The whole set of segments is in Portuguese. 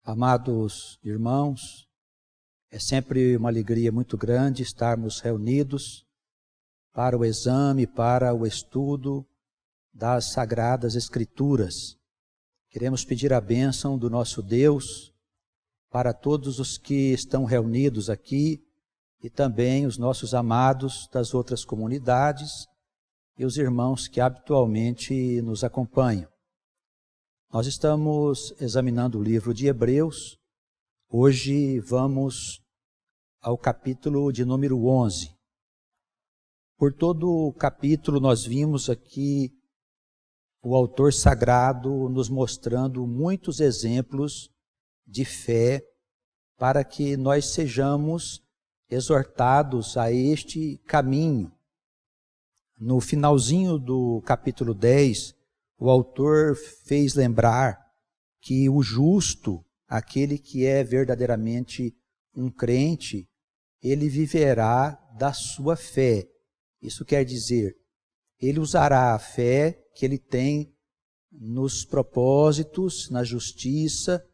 Amados irmãos, é sempre uma alegria muito grande estarmos reunidos para o exame, para o estudo das Sagradas Escrituras. Queremos pedir a bênção do nosso Deus para todos os que estão reunidos aqui e também os nossos amados das outras comunidades e os irmãos que habitualmente nos acompanham. Nós estamos examinando o livro de Hebreus. Hoje vamos ao capítulo de número 11. Por todo o capítulo nós vimos aqui o autor sagrado nos mostrando muitos exemplos de fé para que nós sejamos exortados a este caminho. No finalzinho do capítulo 10, o autor fez lembrar que o justo, aquele que é verdadeiramente um crente, ele viverá da sua fé. Isso quer dizer, ele usará a fé que ele tem nos propósitos, na justiça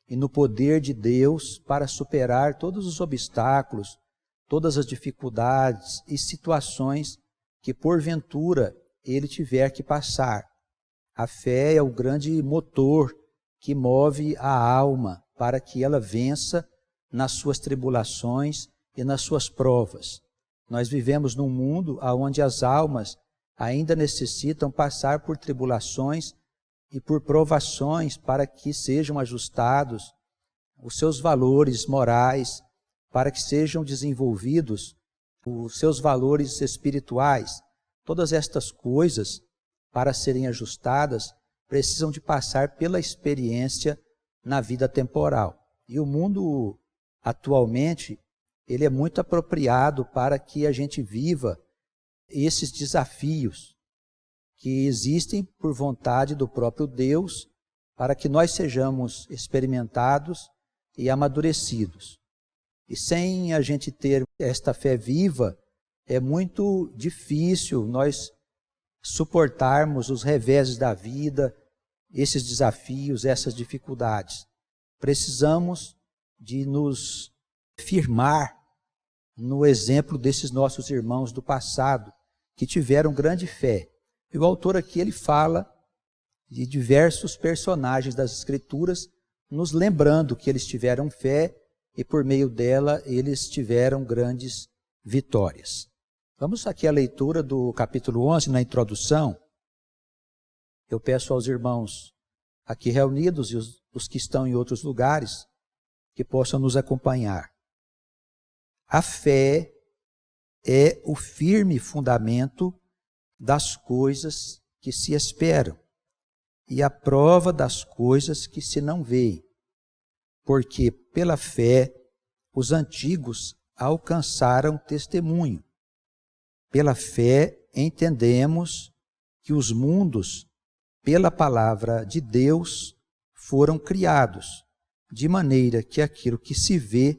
e no poder de Deus para superar todos os obstáculos, todas as dificuldades e situações que porventura ele tiver que passar. A fé é o grande motor que move a alma para que ela vença nas suas tribulações e nas suas provas. Nós vivemos num mundo onde as almas ainda necessitam passar por tribulações e por provações para que sejam ajustados os seus valores morais, para que sejam desenvolvidos os seus valores espirituais. Todas estas coisas, para serem ajustadas, precisam de passar pela experiência na vida temporal. E o mundo, atualmente, ele é muito apropriado para que a gente viva esses desafios que existem por vontade do próprio Deus, para que nós sejamos experimentados e amadurecidos. E sem a gente ter esta fé viva, é muito difícil nós suportarmos os reveses da vida, esses desafios, essas dificuldades. Precisamos de nos firmar no exemplo desses nossos irmãos do passado, que tiveram grande fé. E o autor aqui ele fala de diversos personagens das Escrituras, nos lembrando que eles tiveram fé e por meio dela eles tiveram grandes vitórias. Vamos aqui à leitura do capítulo 11, na introdução. Eu peço aos irmãos aqui reunidos e os que estão em outros lugares que possam nos acompanhar. A fé é o firme fundamento das coisas que se esperam e a prova das coisas que se não veem, porque pela fé os antigos alcançaram testemunho. Pela fé entendemos que os mundos, pela palavra de Deus, foram criados, de maneira que aquilo que se vê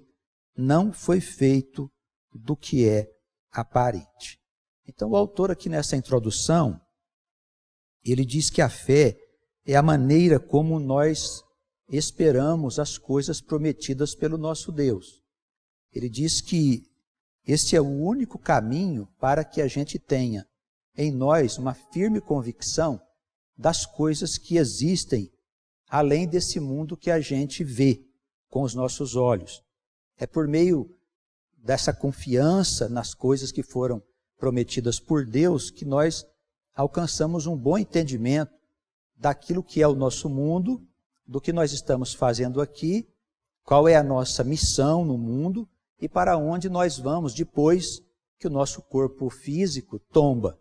não foi feito do que é aparente. Então o autor aqui nessa introdução, ele diz que a fé é a maneira como nós esperamos as coisas prometidas pelo nosso Deus. Ele diz que esse é o único caminho para que a gente tenha em nós uma firme convicção das coisas que existem além desse mundo que a gente vê com os nossos olhos. É por meio dessa confiança nas coisas que foram prometidas por Deus que nós alcançamos um bom entendimento daquilo que é o nosso mundo, do que nós estamos fazendo aqui, qual é a nossa missão no mundo e para onde nós vamos depois que o nosso corpo físico tomba,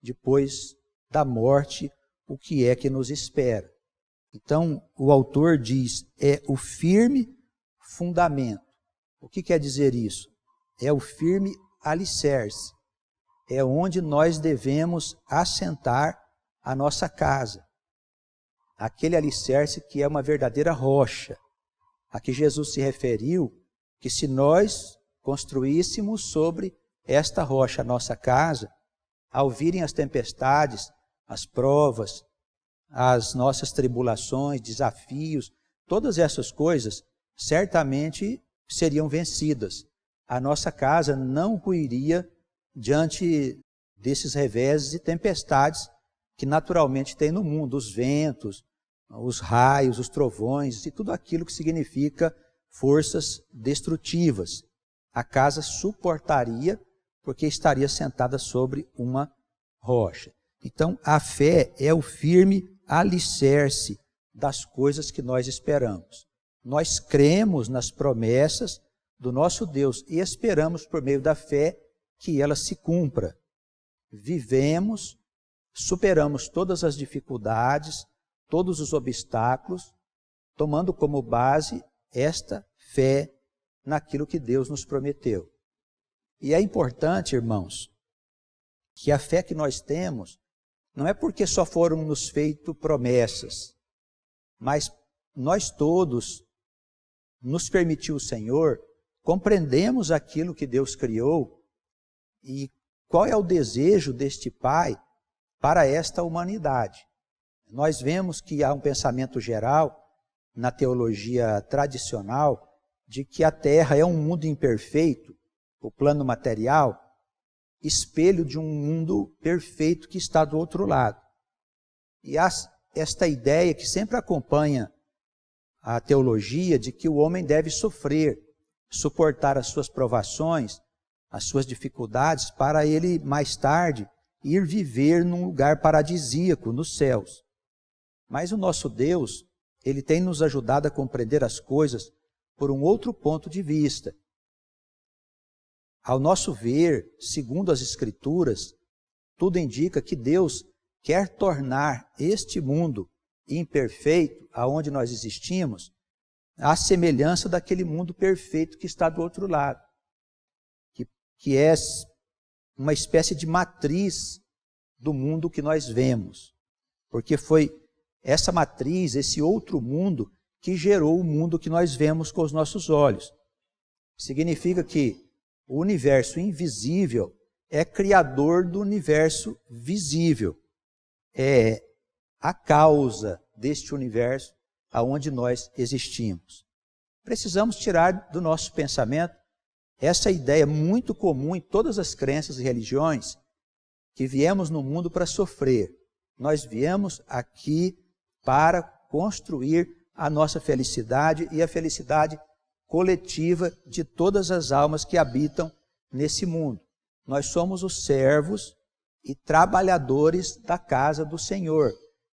depois da morte, o que é que nos espera. Então, o autor diz, é o firme fundamento. O que quer dizer isso? É o firme alicerce. É onde nós devemos assentar a nossa casa. Aquele alicerce que é uma verdadeira rocha. A que Jesus se referiu, que se nós construíssemos sobre esta rocha a nossa casa, ao virem as tempestades, as provas, as nossas tribulações, desafios, todas essas coisas certamente seriam vencidas. A nossa casa não ruiria diante desses reveses e tempestades que naturalmente tem no mundo, os ventos, os raios, os trovões e tudo aquilo que significa forças destrutivas. A casa suportaria porque estaria sentada sobre uma rocha. Então, a fé é o firme alicerce das coisas que nós esperamos. Nós cremos nas promessas do nosso Deus e esperamos por meio da fé que ela se cumpra. Vivemos, superamos todas as dificuldades, todos os obstáculos, tomando como base esta fé naquilo que Deus nos prometeu. E é importante, irmãos, que a fé que nós temos não é porque só foram nos feitas promessas, mas nós todos, nos permitiu o Senhor, compreendemos aquilo que Deus criou e qual é o desejo deste Pai para esta humanidade. Nós vemos que há um pensamento geral na teologia tradicional de que a Terra é um mundo imperfeito, o plano material, espelho de um mundo perfeito que está do outro lado. E há esta ideia que sempre acompanha a teologia de que o homem deve sofrer, suportar as suas provações, as suas dificuldades, para ele mais tarde ir viver num lugar paradisíaco, nos céus. Mas o nosso Deus, Ele tem nos ajudado a compreender as coisas por um outro ponto de vista. Ao nosso ver, segundo as Escrituras, tudo indica que Deus quer tornar este mundo imperfeito, aonde nós existimos, à semelhança daquele mundo perfeito que está do outro lado, que é uma espécie de matriz do mundo que nós vemos, porque foi essa matriz, esse outro mundo, que gerou o mundo que nós vemos com os nossos olhos. Significa que o universo invisível é criador do universo visível, é a causa deste universo aonde nós existimos. Precisamos tirar do nosso pensamento essa ideia muito comum em todas as crenças e religiões, que viemos no mundo para sofrer. Nós viemos aqui para construir a nossa felicidade e a felicidade coletiva de todas as almas que habitam nesse mundo. Nós somos os servos e trabalhadores da casa do Senhor,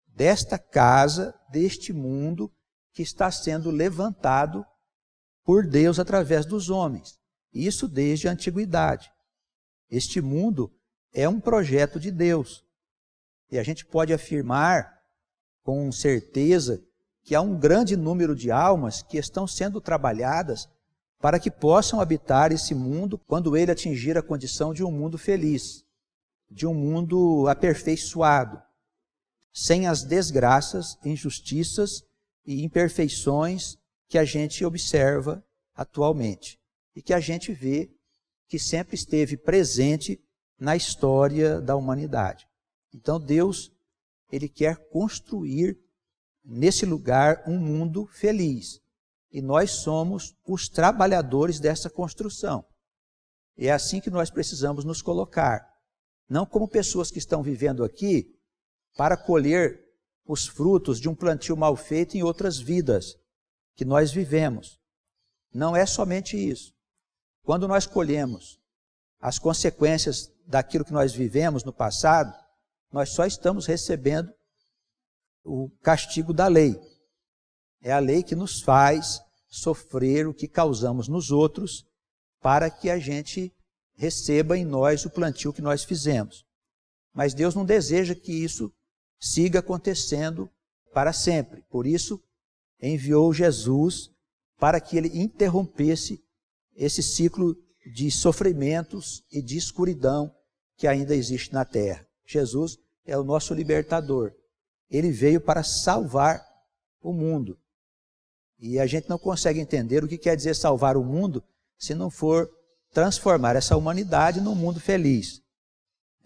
desta casa, deste mundo que está sendo levantado por Deus através dos homens. Isso desde a antiguidade. Este mundo é um projeto de Deus. E a gente pode afirmar com certeza que há um grande número de almas que estão sendo trabalhadas para que possam habitar esse mundo quando ele atingir a condição de um mundo feliz, de um mundo aperfeiçoado, sem as desgraças, injustiças e imperfeições que a gente observa atualmente e que a gente vê que sempre esteve presente na história da humanidade. Então Deus, Ele quer construir nesse lugar um mundo feliz. E nós somos os trabalhadores dessa construção. É assim que nós precisamos nos colocar. Não como pessoas que estão vivendo aqui para colher os frutos de um plantio mal feito em outras vidas que nós vivemos. Não é somente isso. Quando nós colhemos as consequências daquilo que nós vivemos no passado, nós só estamos recebendo o castigo da lei. É a lei que nos faz sofrer o que causamos nos outros para que a gente receba em nós o plantio que nós fizemos. Mas Deus não deseja que isso siga acontecendo para sempre. Por isso, enviou Jesus para que Ele interrompesse esse ciclo de sofrimentos e de escuridão que ainda existe na terra. Jesus é o nosso libertador. Ele veio para salvar o mundo. E a gente não consegue entender o que quer dizer salvar o mundo se não for transformar essa humanidade num mundo feliz.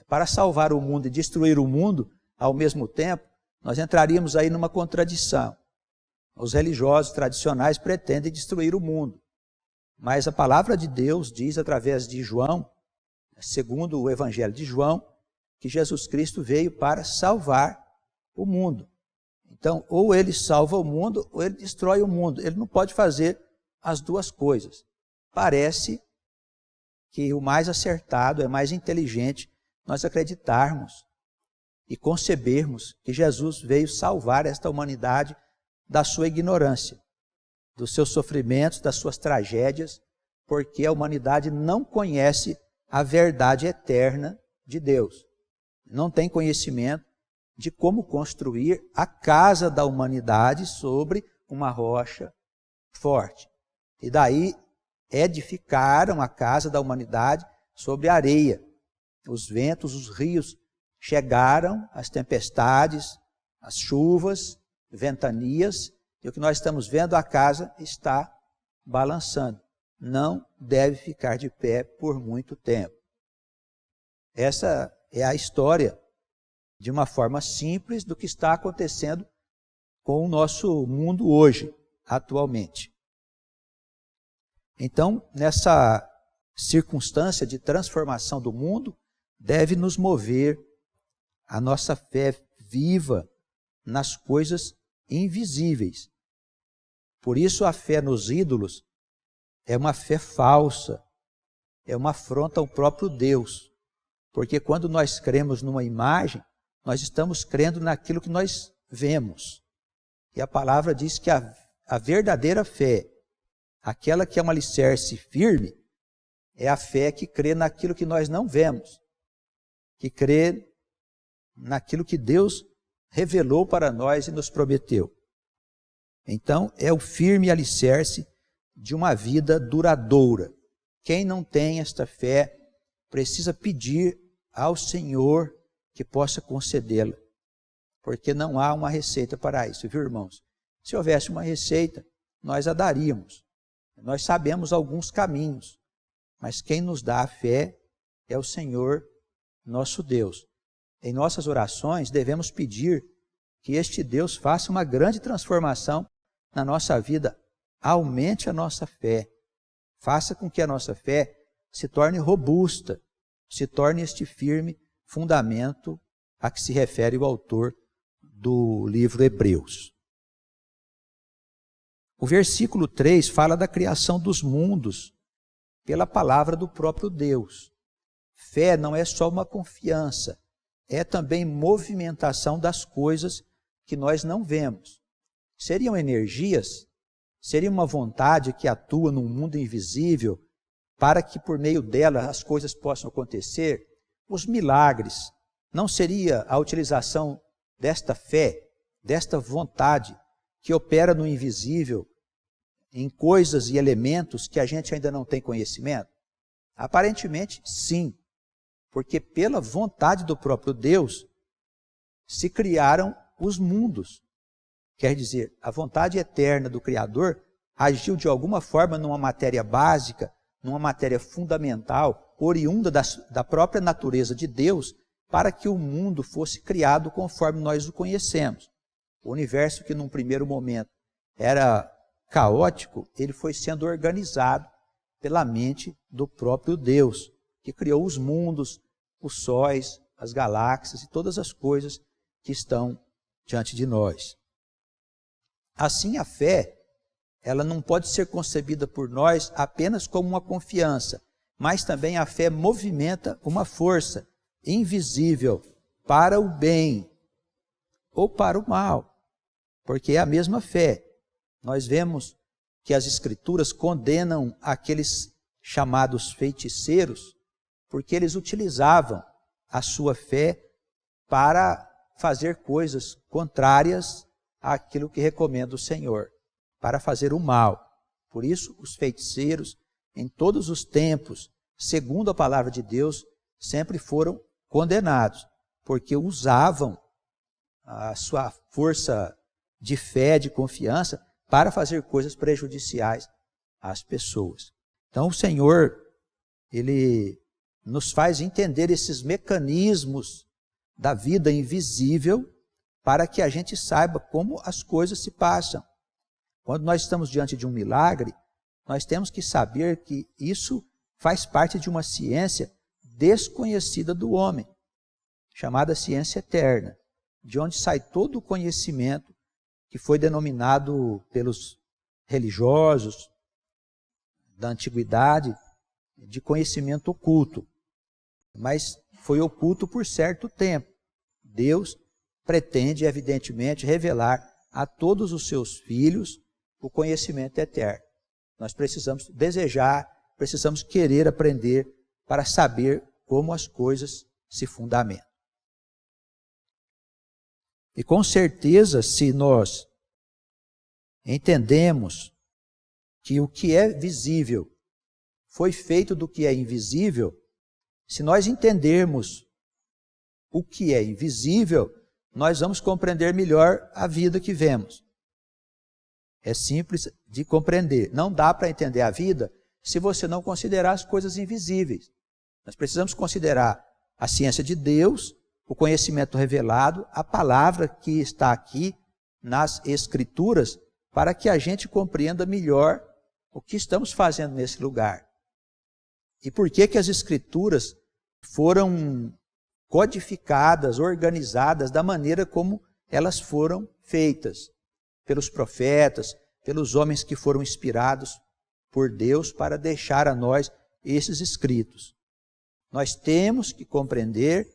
Para salvar o mundo e destruir o mundo, ao mesmo tempo, nós entraríamos aí numa contradição. Os religiosos tradicionais pretendem destruir o mundo. Mas a palavra de Deus diz através de João, segundo o Evangelho de João, que Jesus Cristo veio para salvar o mundo. Então, ou ele salva o mundo, ou ele destrói o mundo. Ele não pode fazer as duas coisas. Parece que o mais acertado, é mais inteligente nós acreditarmos e concebermos que Jesus veio salvar esta humanidade da sua ignorância, dos seus sofrimentos, das suas tragédias, porque a humanidade não conhece a verdade eterna de Deus. Não tem conhecimento de como construir a casa da humanidade sobre uma rocha forte. E daí edificaram a casa da humanidade sobre areia. Os ventos, os rios chegaram, as tempestades, as chuvas, ventanias, e o que nós estamos vendo, a casa está balançando. Não deve ficar de pé por muito tempo. Essa é a história, de uma forma simples, do que está acontecendo com o nosso mundo hoje, atualmente. Então, nessa circunstância de transformação do mundo, deve nos mover a nossa fé viva nas coisas invisíveis. Por isso a fé nos ídolos é uma fé falsa, é uma afronta ao próprio Deus. Porque quando nós cremos numa imagem, nós estamos crendo naquilo que nós vemos. E a palavra diz que a verdadeira fé, aquela que é um alicerce firme, é a fé que crê naquilo que nós não vemos, que crê naquilo que Deus revelou para nós e nos prometeu. Então, é o firme alicerce de uma vida duradoura. Quem não tem esta fé precisa pedir ao Senhor que possa concedê-la, porque não há uma receita para isso, viu, irmãos? Se houvesse uma receita, nós a daríamos. Nós sabemos alguns caminhos, mas quem nos dá a fé é o Senhor, nosso Deus. Em nossas orações, devemos pedir que este Deus faça uma grande transformação na nossa vida, aumente a nossa fé, faça com que a nossa fé se torne robusta, se torne este firme fundamento a que se refere o autor do livro Hebreus. O versículo 3 fala da criação dos mundos pela palavra do próprio Deus. Fé não é só uma confiança, é também movimentação das coisas que nós não vemos. Seriam energias, seria uma vontade que atua num mundo invisível para que por meio dela as coisas possam acontecer. Os milagres, não seria a utilização desta fé, desta vontade que opera no invisível, em coisas e elementos que a gente ainda não tem conhecimento? Aparentemente, sim, porque pela vontade do próprio Deus se criaram os mundos. Quer dizer, a vontade eterna do Criador agiu de alguma forma numa matéria básica, numa matéria fundamental, oriunda da própria natureza de Deus, para que o mundo fosse criado conforme nós o conhecemos. O universo que num primeiro momento era caótico, ele foi sendo organizado pela mente do próprio Deus, que criou os mundos, os sóis, as galáxias e todas as coisas que estão diante de nós. Assim, a fé, ela não pode ser concebida por nós apenas como uma confiança, mas também a fé movimenta uma força invisível para o bem ou para o mal, porque é a mesma fé. Nós vemos que as Escrituras condenam aqueles chamados feiticeiros, porque eles utilizavam a sua fé para fazer coisas contrárias àquilo que recomenda o Senhor, para fazer o mal. Por isso, os feiticeiros, em todos os tempos, segundo a palavra de Deus, sempre foram condenados, porque usavam a sua força de fé, de confiança, para fazer coisas prejudiciais às pessoas. Então, o Senhor, Ele nos faz entender esses mecanismos da vida invisível para que a gente saiba como as coisas se passam. Quando nós estamos diante de um milagre, nós temos que saber que isso faz parte de uma ciência desconhecida do homem, chamada ciência eterna, de onde sai todo o conhecimento que foi denominado pelos religiosos da antiguidade de conhecimento oculto. Mas foi oculto por certo tempo. Deus pretende, evidentemente, revelar a todos os seus filhos o conhecimento eterno. Nós precisamos desejar, precisamos querer aprender para saber como as coisas se fundamentam. E com certeza, se nós entendemos que o que é visível foi feito do que é invisível, se nós entendermos o que é invisível, nós vamos compreender melhor a vida que vemos. É simples de compreender. Não dá para entender a vida se você não considerar as coisas invisíveis. Nós precisamos considerar a ciência de Deus, o conhecimento revelado, a palavra que está aqui nas Escrituras, para que a gente compreenda melhor o que estamos fazendo nesse lugar. E por que que as Escrituras foram codificadas, organizadas da maneira como elas foram feitas pelos profetas, pelos homens que foram inspirados por Deus para deixar a nós esses escritos. Nós temos que compreender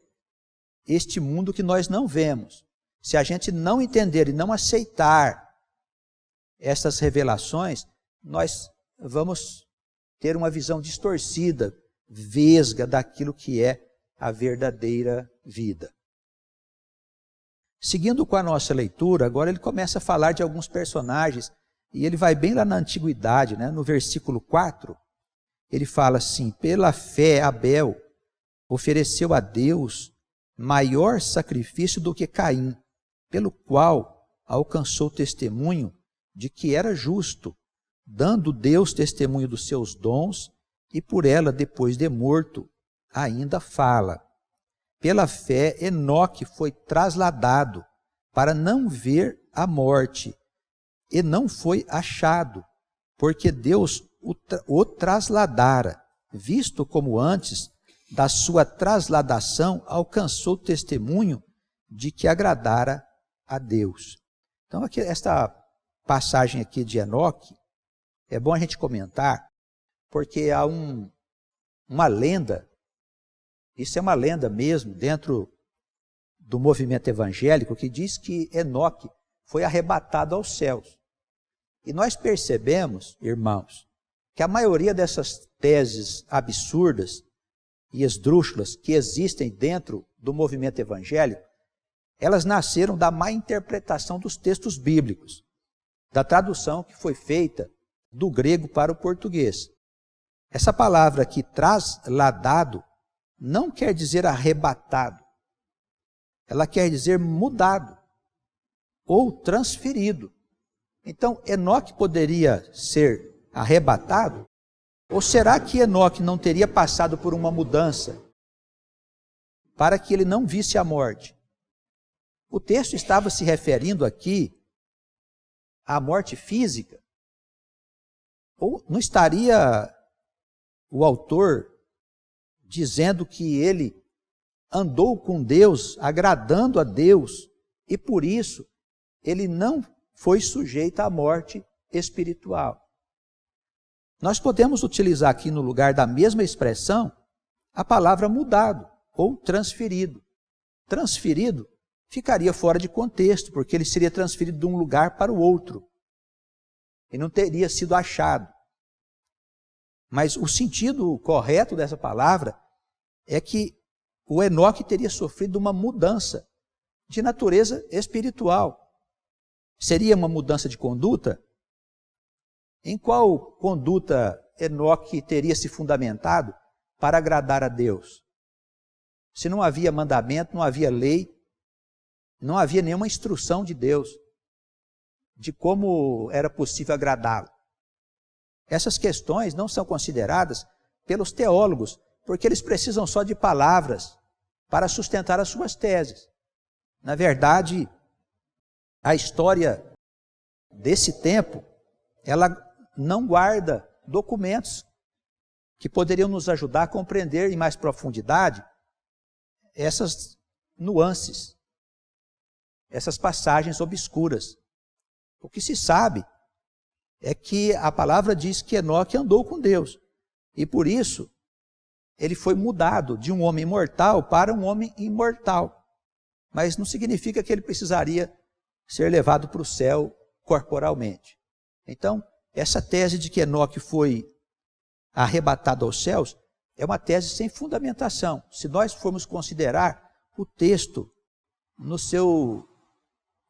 este mundo que nós não vemos. Se a gente não entender e não aceitar essas revelações, nós vamos ter uma visão distorcida, vesga daquilo que é a verdadeira vida. Seguindo com a nossa leitura, agora ele começa a falar de alguns personagens, e ele vai bem lá na antiguidade, né? No versículo 4, ele fala assim: pela fé Abel ofereceu a Deus maior sacrifício do que Caim, pelo qual alcançou testemunho de que era justo, dando Deus testemunho dos seus dons, e por ela, depois de morto, ainda fala. Pela fé, Enoque foi trasladado para não ver a morte, e não foi achado, porque Deus o trasladara, visto como antes da sua trasladação alcançou testemunho de que agradara a Deus. Então, aqui, esta passagem aqui de Enoque, é bom a gente comentar, porque há uma lenda, isso é uma lenda mesmo, dentro do movimento evangélico, que diz que Enoque foi arrebatado aos céus. E nós percebemos, irmãos, que a maioria dessas teses absurdas e esdrúxulas que existem dentro do movimento evangélico, elas nasceram da má interpretação dos textos bíblicos, da tradução que foi feita do grego para o português. Essa palavra aqui, trasladado, não quer dizer arrebatado. Ela quer dizer mudado ou transferido. Então, Enoque poderia ser arrebatado? Ou será que Enoque não teria passado por uma mudança para que ele não visse a morte? O texto estava se referindo aqui à morte física? Ou não estaria o autor dizendo que ele andou com Deus, agradando a Deus, e por isso ele não foi sujeito à morte espiritual? Nós podemos utilizar aqui no lugar da mesma expressão a palavra mudado ou transferido. Transferido ficaria fora de contexto, porque ele seria transferido de um lugar para o outro e não teria sido achado. Mas o sentido correto dessa palavra é que o Enoque teria sofrido uma mudança de natureza espiritual. Seria uma mudança de conduta? Em qual conduta Enoque teria se fundamentado para agradar a Deus? Se não havia mandamento, não havia lei, não havia nenhuma instrução de Deus de como era possível agradá-lo. Essas questões não são consideradas pelos teólogos, porque eles precisam só de palavras para sustentar as suas teses. Na verdade, a história desse tempo ela não guarda documentos que poderiam nos ajudar a compreender em mais profundidade essas nuances, essas passagens obscuras. O que se sabe é que a palavra diz que Enoque andou com Deus, e por isso ele foi mudado de um homem mortal para um homem imortal. Mas não significa que ele precisaria ser levado para o céu corporalmente. Então, essa tese de que Enoque foi arrebatado aos céus é uma tese sem fundamentação. Se nós formos considerar o texto no seu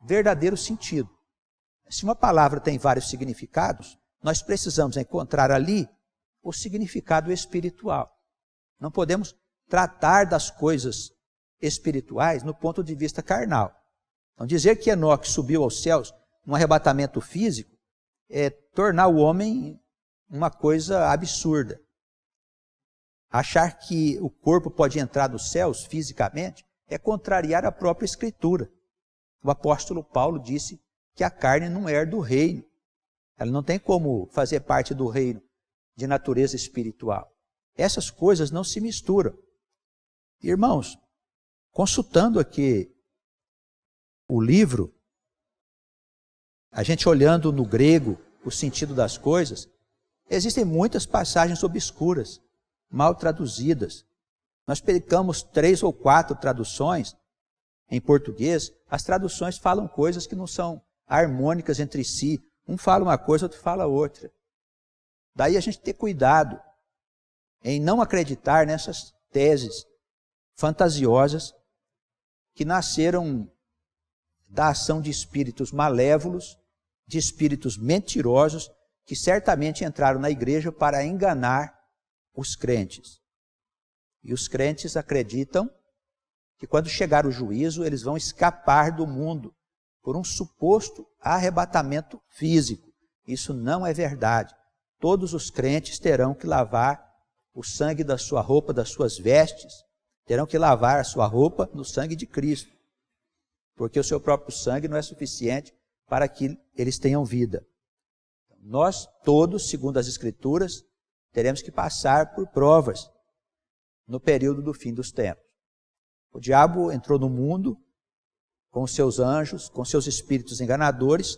verdadeiro sentido. Se uma palavra tem vários significados, nós precisamos encontrar ali o significado espiritual. Não podemos tratar das coisas espirituais no ponto de vista carnal. Então, dizer que Enoque subiu aos céus num arrebatamento físico é tornar o homem uma coisa absurda. Achar que o corpo pode entrar nos céus fisicamente é contrariar a própria Escritura. O apóstolo Paulo disse que a carne não é do reino. Ela não tem como fazer parte do reino de natureza espiritual. Essas coisas não se misturam. Irmãos, consultando aqui o livro, a gente olhando no grego o sentido das coisas, existem muitas passagens obscuras, mal traduzidas. Nós pegamos 3 ou 4 traduções em português, as traduções falam coisas que não são harmônicas entre si. Um fala uma coisa, outro fala outra. Daí a gente ter cuidado em não acreditar nessas teses fantasiosas que nasceram da ação de espíritos malévolos, de espíritos mentirosos, que certamente entraram na igreja para enganar os crentes. E os crentes acreditam que quando chegar o juízo, eles vão escapar do mundo por um suposto arrebatamento físico. Isso não é verdade. Todos os crentes terão que lavar o sangue da sua roupa, das suas vestes, terão que lavar a sua roupa no sangue de Cristo, porque o seu próprio sangue não é suficiente para que eles tenham vida. Nós todos, segundo as Escrituras, teremos que passar por provas no período do fim dos tempos. O diabo entrou no mundo com os seus anjos, com seus espíritos enganadores,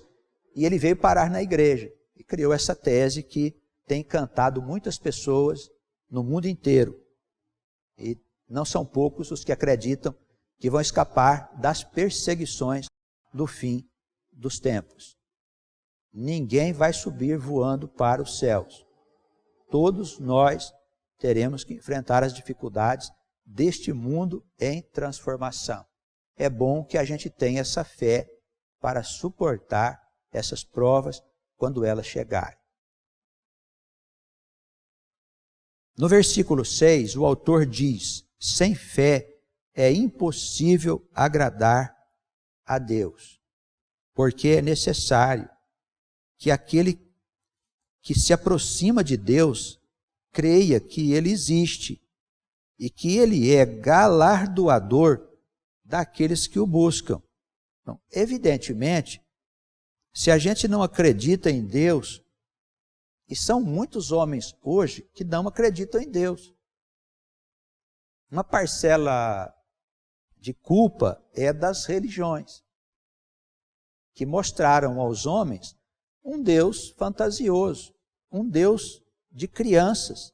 e ele veio parar na igreja e criou essa tese que tem encantado muitas pessoas no mundo inteiro. E não são poucos os que acreditam que vão escapar das perseguições do fim dos tempos. Ninguém vai subir voando para os céus. Todos nós teremos que enfrentar as dificuldades deste mundo em transformação. É bom que a gente tenha essa fé para suportar essas provas quando elas chegarem. No versículo 6, o autor diz: sem fé é impossível agradar a Deus, porque é necessário que aquele que se aproxima de Deus creia que Ele existe e que Ele é galardoador daqueles que o buscam. Então, evidentemente, se a gente não acredita em Deus, e são muitos homens hoje que não acreditam em Deus. Uma parcela de culpa é das religiões, que mostraram aos homens um Deus fantasioso, um Deus de crianças,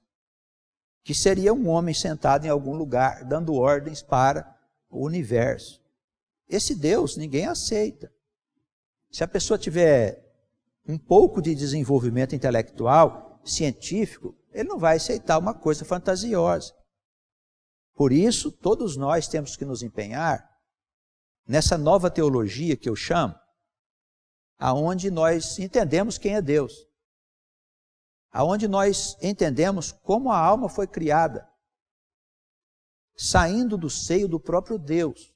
que seria um homem sentado em algum lugar, dando ordens para o universo. Esse Deus ninguém aceita. Se a pessoa tiver um pouco de desenvolvimento intelectual, científico, ele não vai aceitar uma coisa fantasiosa. Por isso, todos nós temos que nos empenhar nessa nova teologia que eu chamo, aonde nós entendemos quem é Deus, aonde nós entendemos como a alma foi criada, saindo do seio do próprio Deus.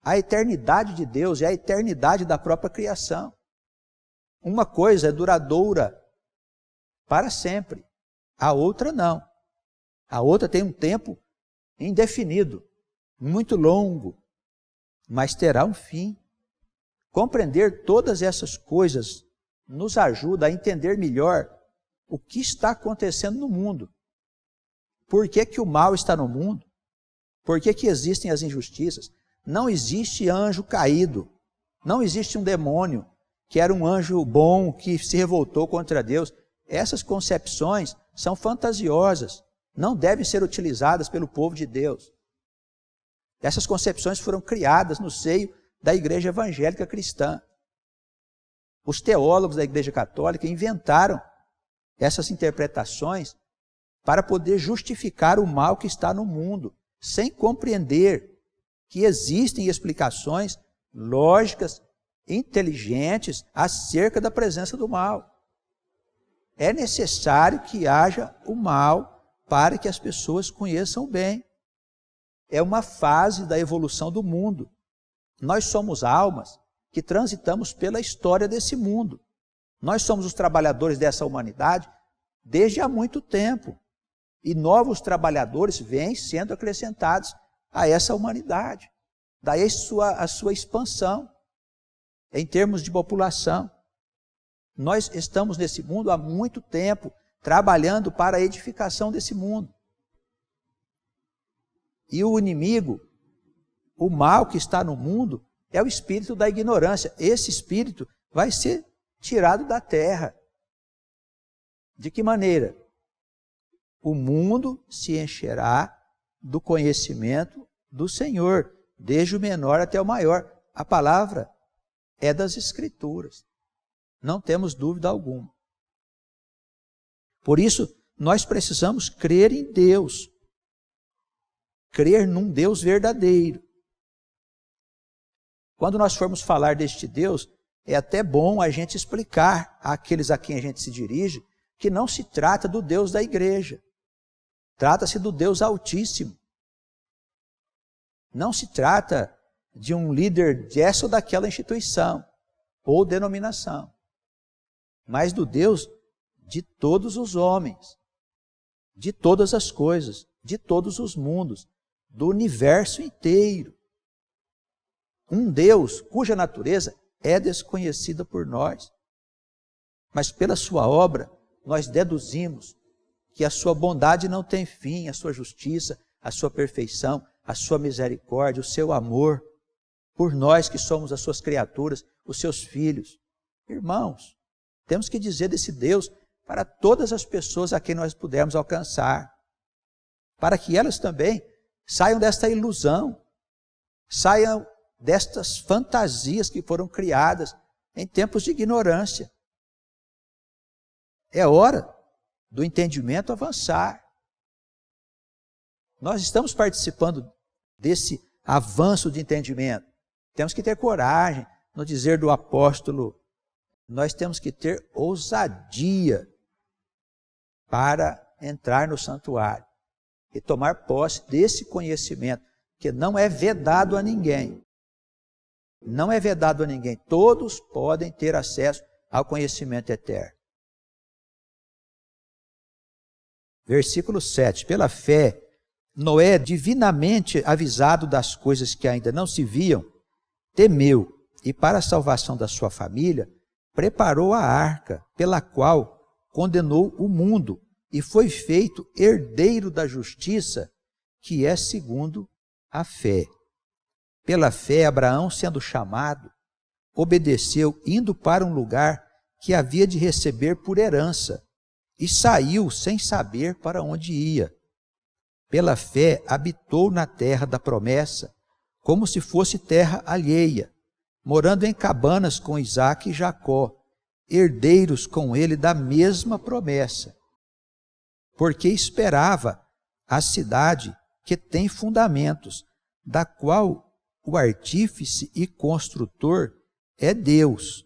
A eternidade de Deus é a eternidade da própria criação. Uma coisa é duradoura para sempre, a outra não. A outra tem um tempo indefinido, muito longo, mas terá um fim. Compreender todas essas coisas nos ajuda a entender melhor o que está acontecendo no mundo. Por que que o mal está no mundo? Por que que existem as injustiças? Não existe anjo caído. Não existe um demônio que era um anjo bom que se revoltou contra Deus. Essas concepções são fantasiosas. Não devem ser utilizadas pelo povo de Deus. Essas concepções foram criadas no seio da igreja evangélica cristã. Os teólogos da igreja católica inventaram essas interpretações para poder justificar o mal que está no mundo, sem compreender que existem explicações lógicas, inteligentes acerca da presença do mal. É necessário que haja o mal para que as pessoas conheçam o bem. É uma fase da evolução do mundo. Nós somos almas que transitamos pela história desse mundo. Nós somos os trabalhadores dessa humanidade desde há muito tempo. E novos trabalhadores vêm sendo acrescentados a essa humanidade. Daí a sua expansão em termos de população. Nós estamos nesse mundo há muito tempo, trabalhando para a edificação desse mundo. E o inimigo, o mal que está no mundo, é o espírito da ignorância. Esse espírito vai ser tirado da terra. De que maneira? O mundo se encherá do conhecimento do Senhor, desde o menor até o maior. A palavra é das Escrituras. Não temos dúvida alguma. Por isso, nós precisamos crer em Deus. Crer num Deus verdadeiro. Quando nós formos falar deste Deus, é até bom a gente explicar àqueles a quem a gente se dirige que não se trata do Deus da igreja. Trata-se do Deus Altíssimo. Não se trata de um líder dessa ou daquela instituição ou denominação, mas do Deus de todos os homens, de todas as coisas, de todos os mundos, do universo inteiro. Um Deus cuja natureza é desconhecida por nós, mas pela sua obra nós deduzimos que a sua bondade não tem fim, a sua justiça, a sua perfeição, a sua misericórdia, o seu amor por nós que somos as suas criaturas, os seus filhos. Irmãos, temos que dizer desse Deus para todas as pessoas a quem nós pudermos alcançar, para que elas também saiam desta ilusão, saiam destas fantasias que foram criadas em tempos de ignorância. É hora do entendimento avançar. Nós estamos participando desse avanço de entendimento. Temos que ter coragem, no dizer do apóstolo, nós temos que ter ousadia para entrar no santuário e tomar posse desse conhecimento, que não é vedado a ninguém. Não é vedado a ninguém. Todos podem ter acesso ao conhecimento eterno. Versículo 7. Pela fé, Noé, divinamente avisado das coisas que ainda não se viam, temeu e, para a salvação da sua família, preparou a arca, pela qual condenou o mundo e foi feito herdeiro da justiça, que é segundo a fé. Pela fé, Abraão, sendo chamado, obedeceu, indo para um lugar que havia de receber por herança, e saiu sem saber para onde ia. Pela fé, habitou na terra da promessa, como se fosse terra alheia, morando em cabanas com Isaque e Jacó, herdeiros com ele da mesma promessa, porque esperava a cidade que tem fundamentos, da qual o artífice e construtor é Deus.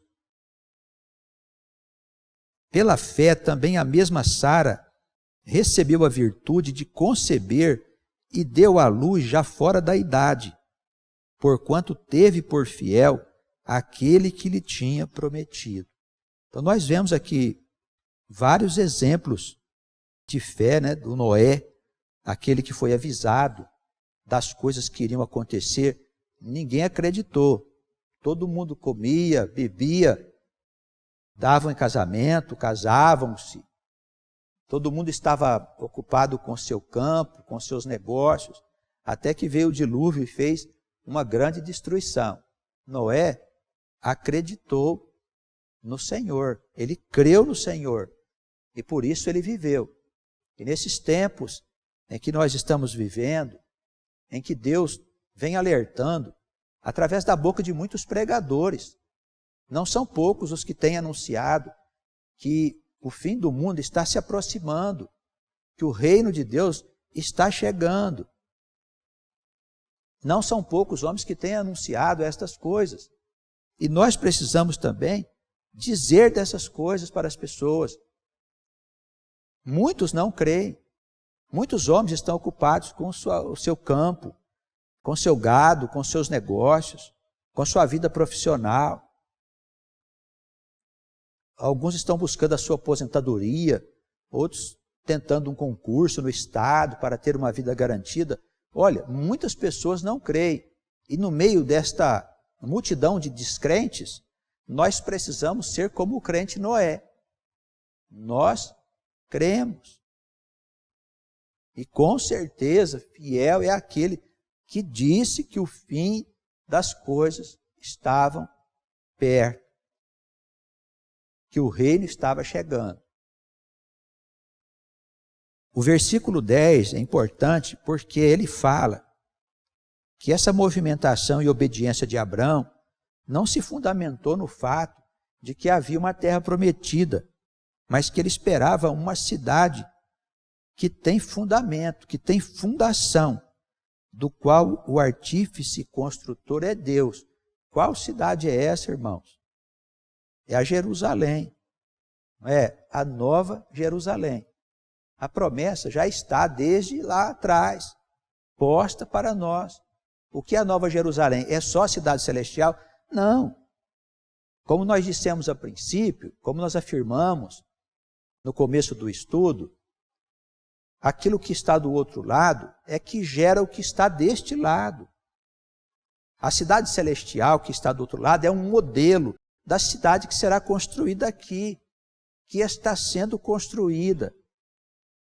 Pela fé também a mesma Sara recebeu a virtude de conceber e deu à luz já fora da idade, porquanto teve por fiel aquele que lhe tinha prometido. Então nós vemos aqui vários exemplos de fé, né, do Noé, aquele que foi avisado das coisas que iriam acontecer. Ninguém acreditou. Todo mundo comia, bebia, davam em casamento, casavam-se. Todo mundo estava ocupado com seu campo, com seus negócios, até que veio o dilúvio e fez uma grande destruição. Noé acreditou no Senhor, ele creu no Senhor e por isso ele viveu. E nesses tempos em que nós estamos vivendo, em que Deus vem alertando, através da boca de muitos pregadores, não são poucos os que têm anunciado que o fim do mundo está se aproximando, que o reino de Deus está chegando. Não são poucos homens que têm anunciado estas coisas. E nós precisamos também dizer dessas coisas para as pessoas. Muitos não creem. Muitos homens estão ocupados com o seu campo, com o seu gado, com seus negócios, com a sua vida profissional. Alguns estão buscando a sua aposentadoria, outros tentando um concurso no Estado para ter uma vida garantida. Olha, muitas pessoas não creem. E no meio desta multidão de descrentes, nós precisamos ser como o crente Noé. Nós cremos. E com certeza, fiel é aquele que disse que o fim das coisas estavam perto, que o reino estava chegando. O versículo 10 é importante porque ele fala que essa movimentação e obediência de Abrão não se fundamentou no fato de que havia uma terra prometida, mas que ele esperava uma cidade que tem fundamento, que tem fundação, do qual o artífice construtor é Deus. Qual cidade é essa, irmãos? É a Jerusalém, é a Nova Jerusalém. A promessa já está desde lá atrás, posta para nós. O que é a Nova Jerusalém? É só a cidade celestial? Não. Como nós dissemos a princípio, como nós afirmamos no começo do estudo, aquilo que está do outro lado é que gera o que está deste lado. A cidade celestial que está do outro lado é um modelo da cidade que será construída aqui, que está sendo construída.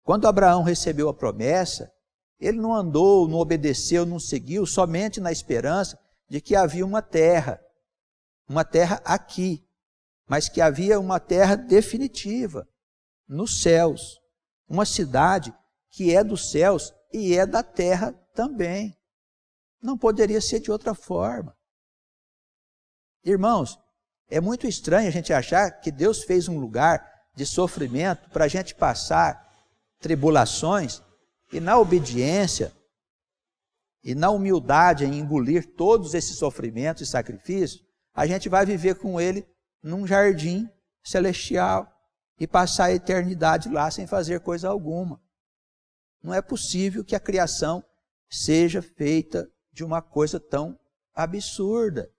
Quando Abraão recebeu a promessa, ele não andou, não obedeceu, não seguiu, somente na esperança de que havia uma terra aqui, mas que havia uma terra definitiva, nos céus, uma cidade que é dos céus e é da terra também. Não poderia ser de outra forma. Irmãos, é muito estranho a gente achar que Deus fez um lugar de sofrimento para a gente passar tribulações e na obediência e na humildade em engolir todos esses sofrimentos e sacrifícios, a gente vai viver com Ele num jardim celestial e passar a eternidade lá sem fazer coisa alguma. Não é possível que a criação seja feita de uma coisa tão absurda.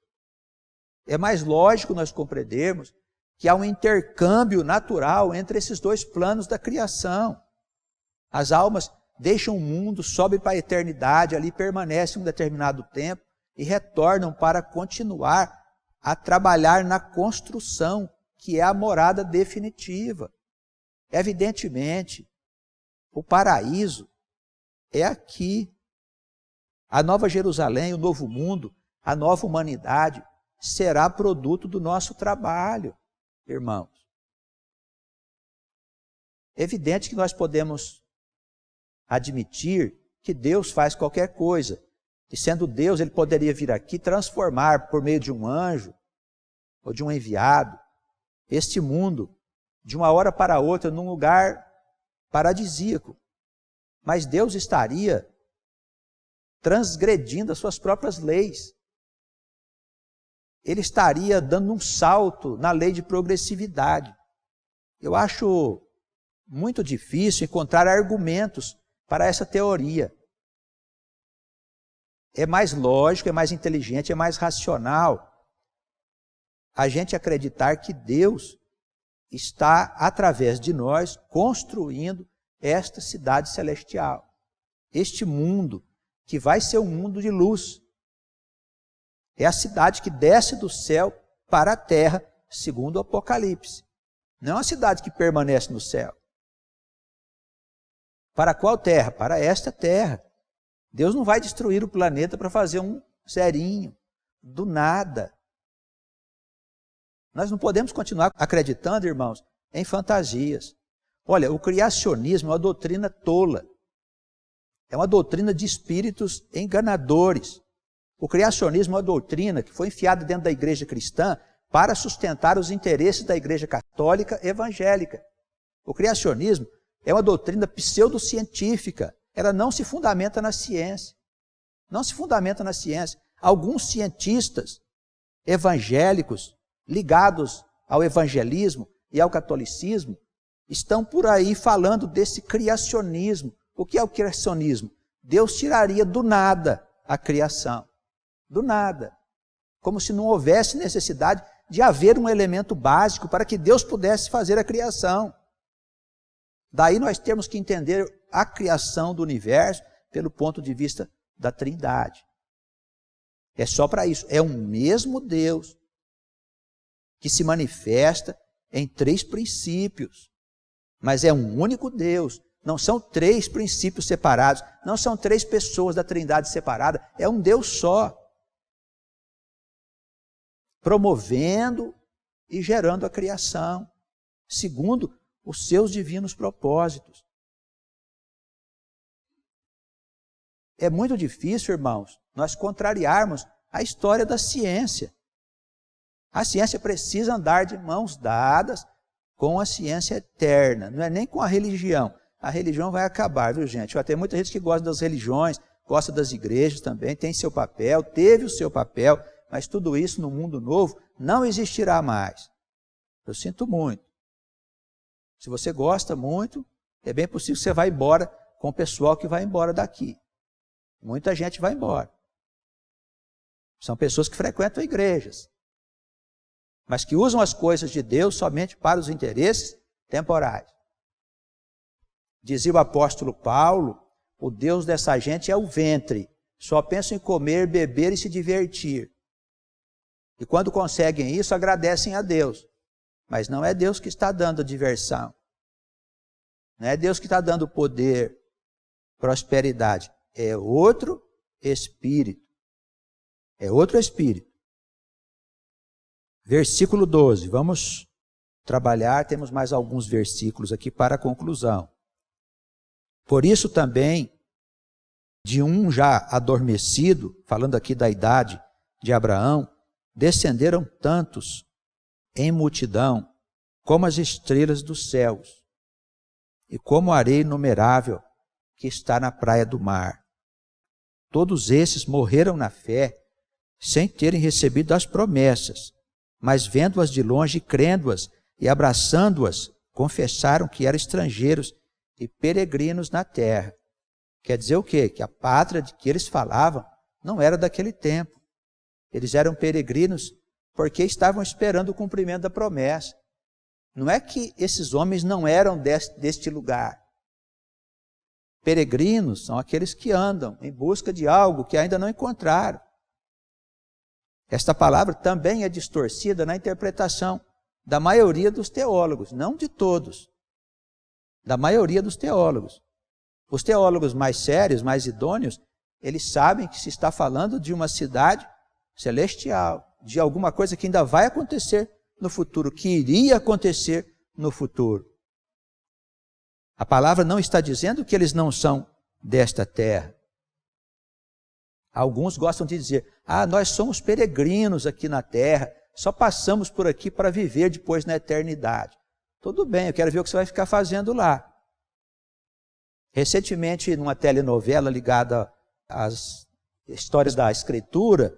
É mais lógico nós compreendermos que há um intercâmbio natural entre esses dois planos da criação. As almas deixam o mundo, sobem para a eternidade, ali permanecem um determinado tempo e retornam para continuar a trabalhar na construção, que é a morada definitiva. Evidentemente, o paraíso é aqui. A Nova Jerusalém, o novo mundo, a nova humanidade será produto do nosso trabalho, irmãos. É evidente que nós podemos admitir que Deus faz qualquer coisa. E sendo Deus, Ele poderia vir aqui transformar por meio de um anjo ou de um enviado este mundo de uma hora para outra num lugar paradisíaco. Mas Deus estaria transgredindo as suas próprias leis. Ele estaria dando um salto na lei de progressividade. Eu acho muito difícil encontrar argumentos para essa teoria. É mais lógico, é mais inteligente, é mais racional a gente acreditar que Deus está, através de nós, construindo esta cidade celestial. Este mundo que vai ser um mundo de luz. É a cidade que desce do céu para a terra, segundo o Apocalipse. Não é uma cidade que permanece no céu. Para qual terra? Para esta terra. Deus não vai destruir o planeta para fazer um zerinho, do nada. Nós não podemos continuar acreditando, irmãos, em fantasias. Olha, o criacionismo é uma doutrina tola. É uma doutrina de espíritos enganadores. O criacionismo é uma doutrina que foi enfiada dentro da igreja cristã para sustentar os interesses da igreja católica evangélica. O criacionismo é uma doutrina pseudocientífica. Ela não se fundamenta na ciência. Não se fundamenta na ciência. Alguns cientistas evangélicos ligados ao evangelismo e ao catolicismo estão por aí falando desse criacionismo. O que é o criacionismo? Deus tiraria do nada a criação. Do nada. Como se não houvesse necessidade de haver um elemento básico para que Deus pudesse fazer a criação. Daí nós temos que entender a criação do universo pelo ponto de vista da Trindade. É só para isso. É um mesmo Deus que se manifesta em 3 princípios. Mas é um único Deus. Não são 3 princípios separados. Não são 3 pessoas da Trindade separada. É um Deus só. Promovendo e gerando a criação, segundo os seus divinos propósitos. É muito difícil, irmãos, nós contrariarmos a história da ciência. A ciência precisa andar de mãos dadas com a ciência eterna, não é nem com a religião. A religião vai acabar, viu, gente? Tem muita gente que gosta das religiões, gosta das igrejas também, tem seu papel, teve o seu papel, mas tudo isso no mundo novo não existirá mais. Eu sinto muito. Se você gosta muito, é bem possível que você vá embora com o pessoal que vai embora daqui. Muita gente vai embora. São pessoas que frequentam igrejas, mas que usam as coisas de Deus somente para os interesses temporais. Dizia o apóstolo Paulo, o Deus dessa gente é o ventre, só pensam em comer, beber e se divertir. E quando conseguem isso, agradecem a Deus. Mas não é Deus que está dando a diversão. Não é Deus que está dando poder, prosperidade. É outro espírito. É outro espírito. Versículo 12. Vamos trabalhar, temos mais alguns versículos aqui para a conclusão. Por isso também, de um já adormecido, falando aqui da idade de Abraão, descenderam tantos em multidão como as estrelas dos céus e como a areia inumerável que está na praia do mar. Todos esses morreram na fé sem terem recebido as promessas, mas vendo-as de longe e crendo-as e abraçando-as, confessaram que eram estrangeiros e peregrinos na terra. Quer dizer o quê? Que a pátria de que eles falavam não era daquele tempo. Eles eram peregrinos porque estavam esperando o cumprimento da promessa. Não é que esses homens não eram deste lugar. Peregrinos são aqueles que andam em busca de algo que ainda não encontraram. Esta palavra também é distorcida na interpretação da maioria dos teólogos, não de todos, da maioria dos teólogos. Os teólogos mais sérios, mais idôneos, eles sabem que se está falando de uma cidade celestial, de alguma coisa que ainda vai acontecer no futuro, que iria acontecer no futuro. A palavra não está dizendo que eles não são desta terra. Alguns gostam de dizer, nós somos peregrinos aqui na terra, só passamos por aqui para viver depois na eternidade. Tudo bem, eu quero ver o que você vai ficar fazendo lá. Recentemente, numa telenovela ligada às histórias da Escritura,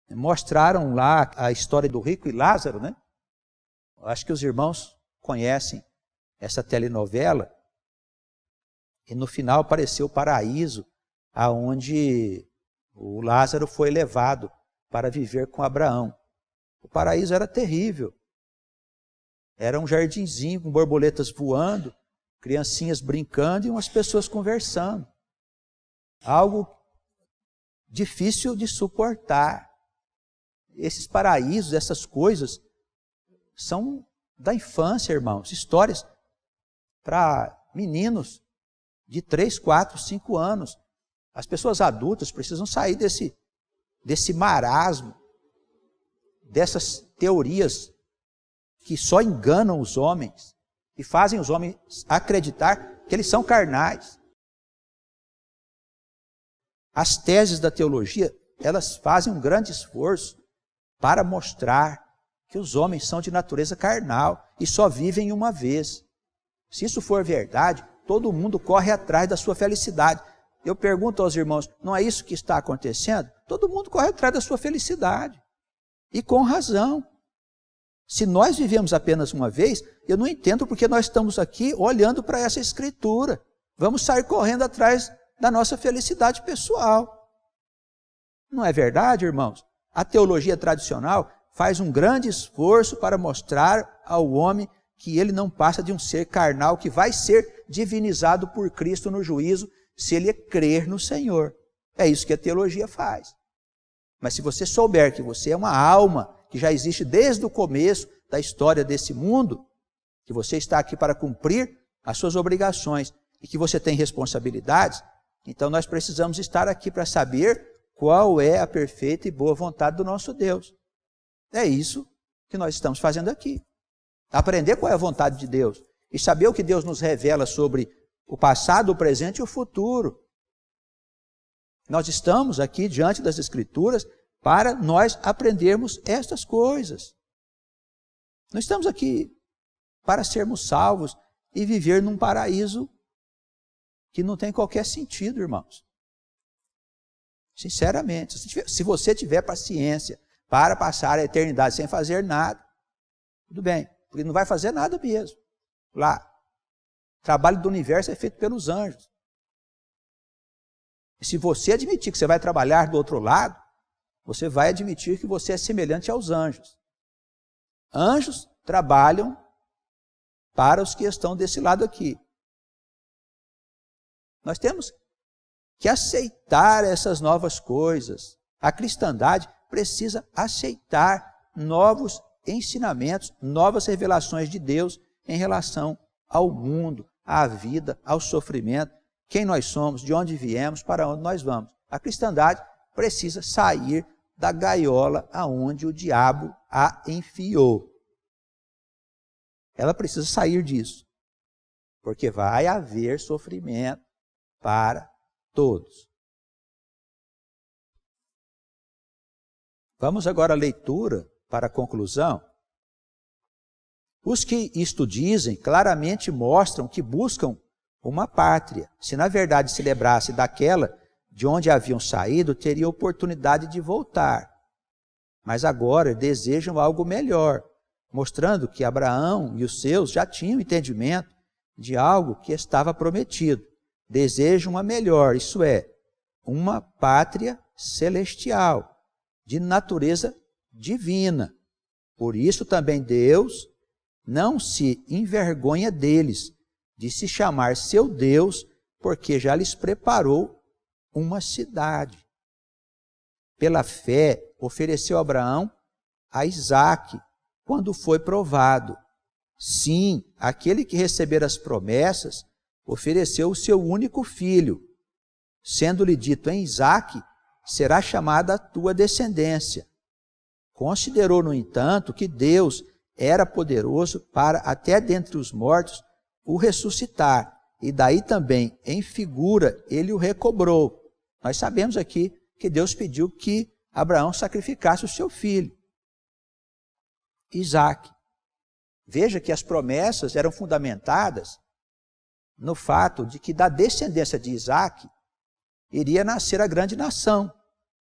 mostraram lá a história do rico e Lázaro, né? Acho que os irmãos conhecem essa telenovela. E no final apareceu o paraíso, aonde o Lázaro foi levado para viver com Abraão. O paraíso era terrível. Era um jardinzinho com borboletas voando, criancinhas brincando e umas pessoas conversando. Algo difícil de suportar. Esses paraísos, essas coisas, são da infância, irmãos, histórias para meninos de 3, 4, 5 anos. As pessoas adultas precisam sair desse marasmo, dessas teorias que só enganam os homens e fazem os homens acreditar que eles são carnais. As teses da teologia, elas fazem um grande esforço para mostrar que os homens são de natureza carnal e só vivem uma vez. Se isso for verdade, todo mundo corre atrás da sua felicidade. Eu pergunto aos irmãos, não é isso que está acontecendo? Todo mundo corre atrás da sua felicidade. E com razão. Se nós vivemos apenas uma vez, eu não entendo porque nós estamos aqui olhando para essa escritura. Vamos sair correndo atrás da nossa felicidade pessoal. Não é verdade, irmãos? A teologia tradicional faz um grande esforço para mostrar ao homem que ele não passa de um ser carnal que vai ser divinizado por Cristo no juízo se ele crer no Senhor. É isso que a teologia faz. Mas se você souber que você é uma alma que já existe desde o começo da história desse mundo, que você está aqui para cumprir as suas obrigações e que você tem responsabilidades, então nós precisamos estar aqui para saber qual é a perfeita e boa vontade do nosso Deus. É isso que nós estamos fazendo aqui. Aprender qual é a vontade de Deus e saber o que Deus nos revela sobre o passado, o presente e o futuro. Nós estamos aqui diante das Escrituras para nós aprendermos estas coisas. Não estamos aqui para sermos salvos e viver num paraíso que não tem qualquer sentido, irmãos. Sinceramente, se você tiver paciência para passar a eternidade sem fazer nada, tudo bem, porque não vai fazer nada mesmo. Lá, o trabalho do universo é feito pelos anjos. E se você admitir que você vai trabalhar do outro lado, você vai admitir que você é semelhante aos anjos. Anjos trabalham para os que estão desse lado aqui. Nós temos que aceitar essas novas coisas. A cristandade precisa aceitar novos ensinamentos, novas revelações de Deus em relação ao mundo, à vida, ao sofrimento, quem nós somos, de onde viemos, para onde nós vamos. A cristandade precisa sair da gaiola aonde o diabo a enfiou. Ela precisa sair disso, porque vai haver sofrimento para todos. Vamos agora à leitura para a conclusão. Os que isto dizem claramente mostram que buscam uma pátria. Se na verdade se lembrasse daquela de onde haviam saído, teria oportunidade de voltar. Mas agora desejam algo melhor, mostrando que Abraão e os seus já tinham entendimento de algo que estava prometido. Desejam uma melhor, isso é, uma pátria celestial, de natureza divina. Por isso também Deus não se envergonha deles, de se chamar seu Deus, porque já lhes preparou uma cidade. Pela fé, ofereceu Abraão a Isaque, quando foi provado. Sim, aquele que recebera as promessas, ofereceu o seu único filho, sendo-lhe dito em Isaque, será chamada a tua descendência. Considerou, no entanto, que Deus era poderoso para, até dentre os mortos, o ressuscitar, e daí também, em figura, ele o recobrou. Nós sabemos aqui que Deus pediu que Abraão sacrificasse o seu filho, Isaque. Veja que as promessas eram fundamentadas no fato de que da descendência de Isaque iria nascer a grande nação,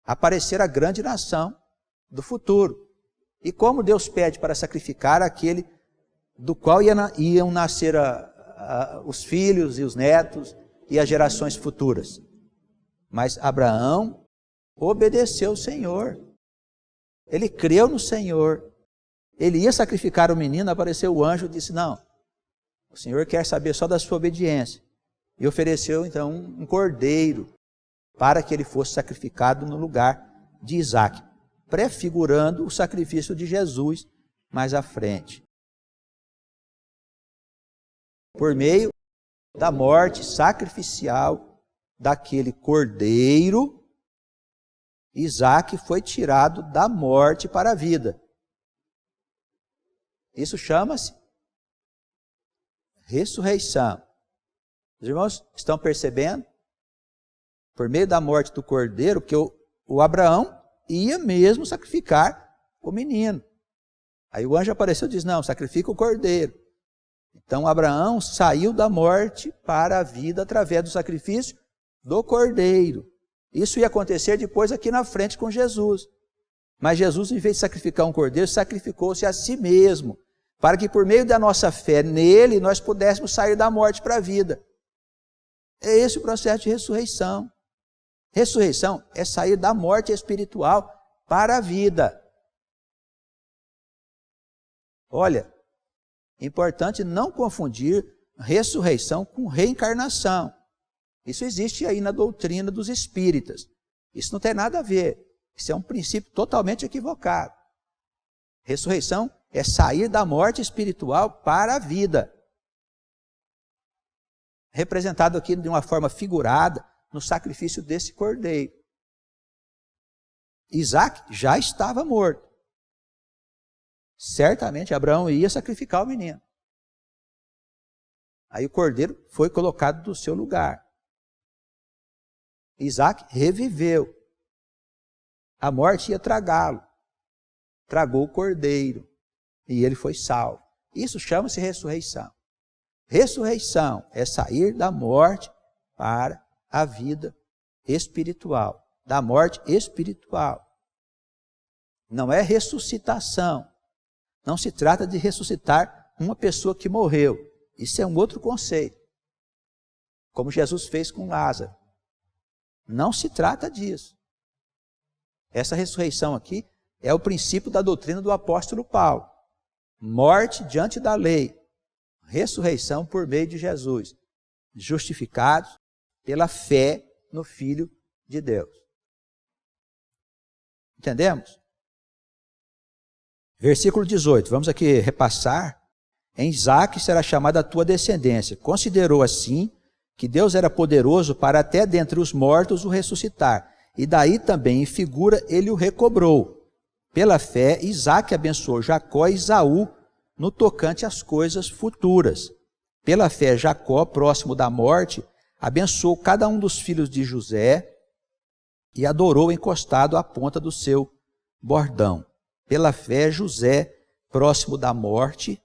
aparecer a grande nação do futuro. E como Deus pede para sacrificar aquele do qual iam nascer os filhos e os netos e as gerações futuras. Mas Abraão obedeceu o Senhor. Ele creu no Senhor. Ele ia sacrificar o menino, apareceu o anjo e disse, não, o Senhor quer saber só da sua obediência. E ofereceu então um cordeiro para que ele fosse sacrificado no lugar de Isaque, prefigurando o sacrifício de Jesus mais à frente. por meio da morte sacrificial daquele cordeiro, Isaque foi tirado da morte para a vida. Isso chama-se ressurreição. Os irmãos estão percebendo? Por meio da morte do cordeiro, que o Abraão ia mesmo sacrificar o menino. Aí o anjo apareceu e disse, não, sacrifica o cordeiro. Então Abraão saiu da morte para a vida através do sacrifício do cordeiro. Isso ia acontecer depois aqui na frente com Jesus. Mas Jesus, em vez de sacrificar um cordeiro, sacrificou-se a si mesmo, para que por meio da nossa fé nele, nós pudéssemos sair da morte para a vida. É esse o processo de ressurreição. Ressurreição é sair da morte espiritual para a vida. Olha, é importante não confundir ressurreição com reencarnação. Isso existe aí na doutrina dos espíritas. Isso não tem nada a ver. Isso é um princípio totalmente equivocado. Ressurreição é sair da morte espiritual para a vida. Representado aqui de uma forma figurada no sacrifício desse cordeiro. Isaque já estava morto. Certamente Abraão ia sacrificar o menino. Aí o cordeiro foi colocado no seu lugar. Isaque reviveu. A morte ia tragá-lo. Tragou o cordeiro. E ele foi salvo. Isso chama-se ressurreição. Ressurreição é sair da morte para a vida espiritual. Da morte espiritual. Não é ressuscitação. Não se trata de ressuscitar uma pessoa que morreu. Isso é um outro conceito. Como Jesus fez com Lázaro. Não se trata disso. Essa ressurreição aqui é o princípio da doutrina do apóstolo Paulo. Morte diante da lei. Ressurreição por meio de Jesus. Justificados pela fé no Filho de Deus. Entendemos? Versículo 18, vamos aqui repassar. Em Isaque será chamada a tua descendência. Considerou assim que Deus era poderoso para até dentre os mortos o ressuscitar. E daí também, em figura, ele o recobrou. Pela fé, Isaque abençoou Jacó e Esaú no tocante às coisas futuras. Pela fé, Jacó, próximo da morte, abençoou cada um dos filhos de José e adorou encostado à ponta do seu bordão. Pela fé, José, próximo da morte,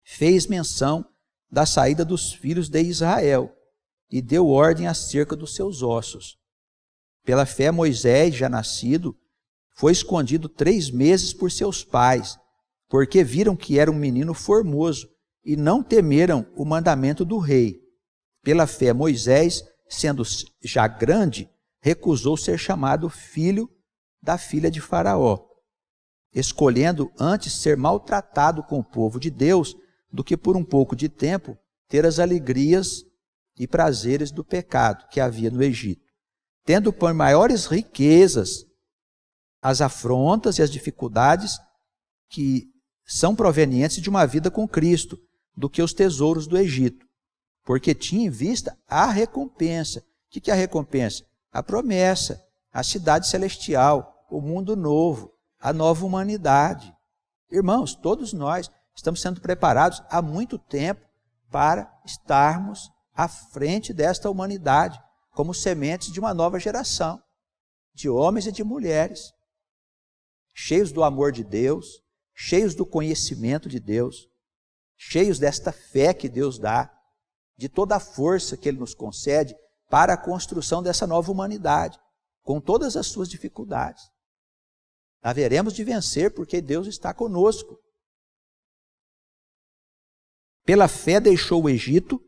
fez menção da saída dos filhos de Israel e deu ordem acerca dos seus ossos. Pela fé, Moisés, já nascido, foi escondido 3 meses por seus pais, porque viram que era um menino formoso e não temeram o mandamento do rei. Pela fé, Moisés, sendo já grande, recusou ser chamado filho da filha de Faraó, escolhendo antes ser maltratado com o povo de Deus do que por um pouco de tempo ter as alegrias e prazeres do pecado que havia no Egito, tendo por maiores riquezas as afrontas e as dificuldades que são provenientes de uma vida com Cristo, do que os tesouros do Egito, porque tinha em vista a recompensa. O que é a recompensa? A promessa, a cidade celestial, o mundo novo, a nova humanidade. Irmãos, todos nós estamos sendo preparados há muito tempo para estarmos à frente desta humanidade, como sementes de uma nova geração, de homens e de mulheres, cheios do amor de Deus, cheios do conhecimento de Deus, cheios desta fé que Deus dá, de toda a força que Ele nos concede para a construção dessa nova humanidade, com todas as suas dificuldades. Haveremos de vencer porque Deus está conosco. Pela fé deixou o Egito,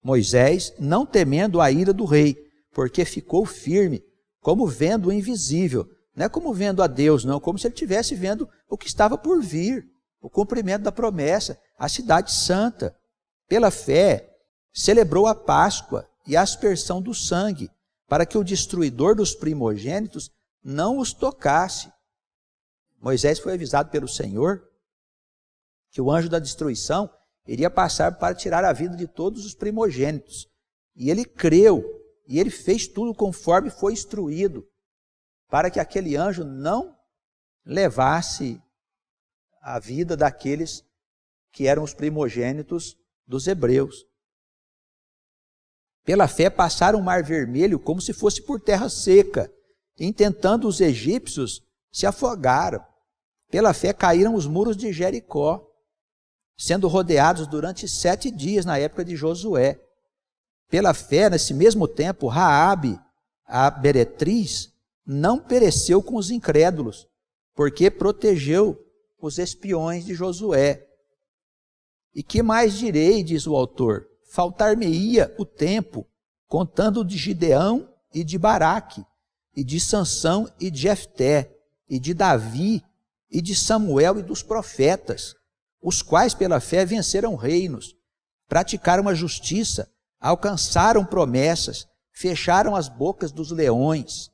Moisés, não temendo a ira do rei, porque ficou firme, como vendo o invisível. Não é como vendo a Deus, não, como se ele estivesse vendo o que estava por vir, o cumprimento da promessa, a cidade santa. Pela fé, celebrou a Páscoa e a aspersão do sangue, para que o destruidor dos primogênitos não os tocasse. Moisés foi avisado pelo Senhor que o anjo da destruição iria passar para tirar a vida de todos os primogênitos. E ele creu, e ele fez tudo conforme foi instruído, para que aquele anjo não levasse a vida daqueles que eram os primogênitos dos hebreus. Pela fé passaram o Mar Vermelho como se fosse por terra seca, e intentando os egípcios se afogaram. Pela fé caíram os muros de Jericó, sendo rodeados durante 7 dias na época de Josué. Pela fé, nesse mesmo tempo, Raabe, a meretriz, não pereceu com os incrédulos, porque protegeu os espiões de Josué. E que mais direi, diz o autor, faltar-me-ia o tempo, contando de Gideão e de Baraque, e de Sansão e de Jefté, e de Davi, e de Samuel e dos profetas, os quais pela fé venceram reinos, praticaram a justiça, alcançaram promessas, fecharam as bocas dos leões,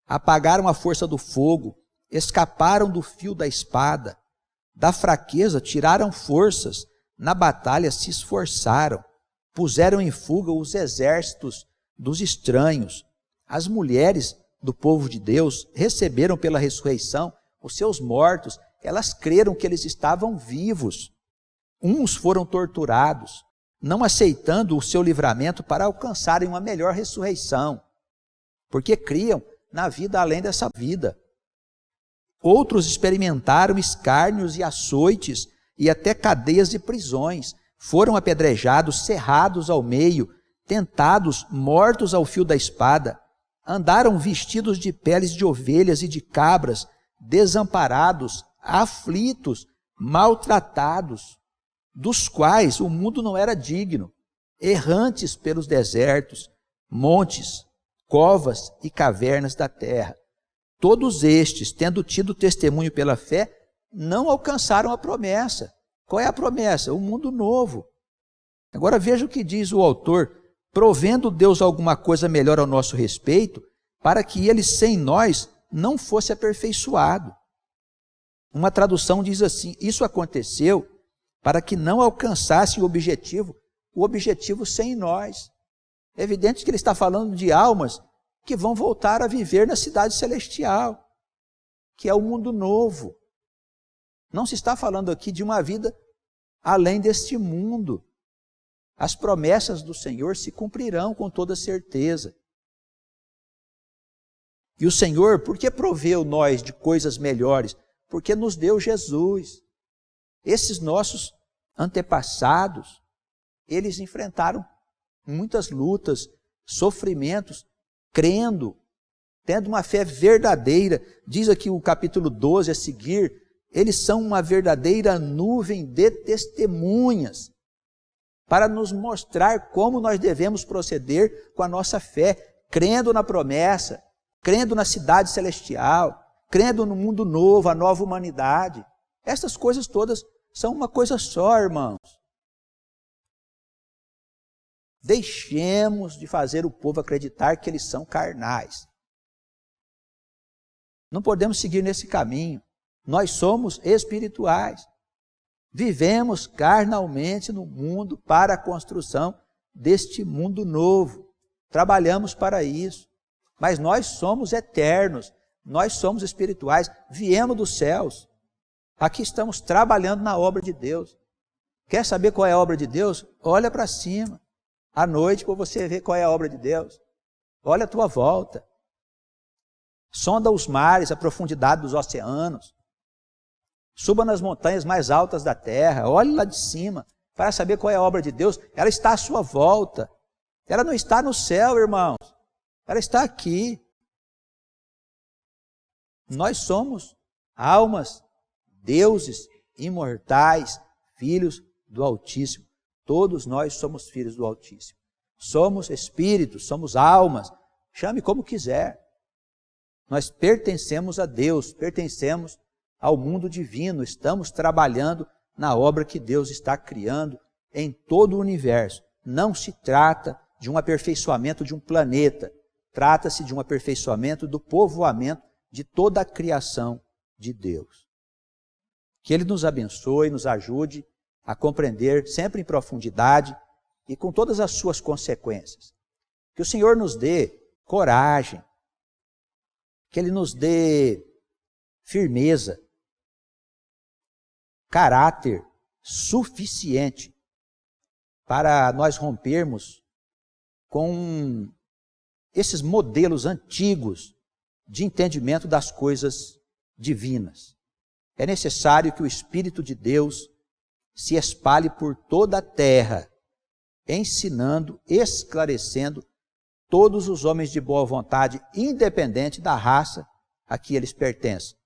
apagaram a força do fogo, escaparam do fio da espada, da fraqueza tiraram forças, na batalha se esforçaram, puseram em fuga os exércitos dos estranhos. As mulheres do povo de Deus receberam pela ressurreição os seus mortos, elas creram que eles estavam vivos. Uns foram torturados, não aceitando o seu livramento para alcançarem uma melhor ressurreição, porque criam na vida além dessa vida. Outros experimentaram escárnios e açoites e até cadeias e prisões, foram apedrejados, cerrados ao meio, tentados, mortos ao fio da espada, andaram vestidos de peles de ovelhas e de cabras, desamparados, aflitos, maltratados, dos quais o mundo não era digno, errantes pelos desertos, montes, covas e cavernas da terra. Todos estes, tendo tido testemunho pela fé, não alcançaram a promessa. Qual é a promessa? O mundo novo. Agora veja o que diz o autor: provendo Deus alguma coisa melhor ao nosso respeito, para que ele sem nós não fosse aperfeiçoado. Uma tradução diz assim: isso aconteceu para que não alcançasse o objetivo sem nós. É evidente que ele está falando de almas que vão voltar a viver na cidade celestial, que é o mundo novo. Não se está falando aqui de uma vida além deste mundo. As promessas do Senhor se cumprirão com toda certeza. E o Senhor, por que proveu nós de coisas melhores? Porque nos deu Jesus. Esses nossos antepassados, eles enfrentaram muitas lutas, sofrimentos, crendo, tendo uma fé verdadeira. Diz aqui o capítulo 12 a seguir, eles são uma verdadeira nuvem de testemunhas para nos mostrar como nós devemos proceder com a nossa fé, crendo na promessa, crendo na cidade celestial, crendo no mundo novo, a nova humanidade. Essas coisas todas são uma coisa só, irmãos. Deixemos de fazer o povo acreditar que eles são carnais. Não podemos seguir nesse caminho. Nós somos espirituais. Vivemos carnalmente no mundo para a construção deste mundo novo. Trabalhamos para isso. Mas nós somos eternos, nós somos espirituais, viemos dos céus. Aqui estamos trabalhando na obra de Deus. Quer saber qual é a obra de Deus? Olha para cima. À noite, para você ver qual é a obra de Deus. Olha a tua volta. Sonda os mares, a profundidade dos oceanos. Suba nas montanhas mais altas da terra. Olhe lá de cima para saber qual é a obra de Deus. Ela está à sua volta. Ela não está no céu, irmãos. Ela está aqui. Nós somos almas, deuses, imortais, filhos do Altíssimo. Todos nós somos filhos do Altíssimo. Somos espíritos, somos almas. Chame como quiser. Nós pertencemos a Deus, pertencemos ao mundo divino. Estamos trabalhando na obra que Deus está criando em todo o universo. Não se trata de um aperfeiçoamento de um planeta. Trata-se de um aperfeiçoamento do povoamento de toda a criação de Deus. Que Ele nos abençoe, nos ajude a compreender sempre em profundidade e com todas as suas consequências. Que o Senhor nos dê coragem, que Ele nos dê firmeza, caráter suficiente para nós rompermos com esses modelos antigos de entendimento das coisas divinas. É necessário que o Espírito de Deus se espalhe por toda a terra, ensinando, esclarecendo todos os homens de boa vontade, independente da raça a que eles pertencem,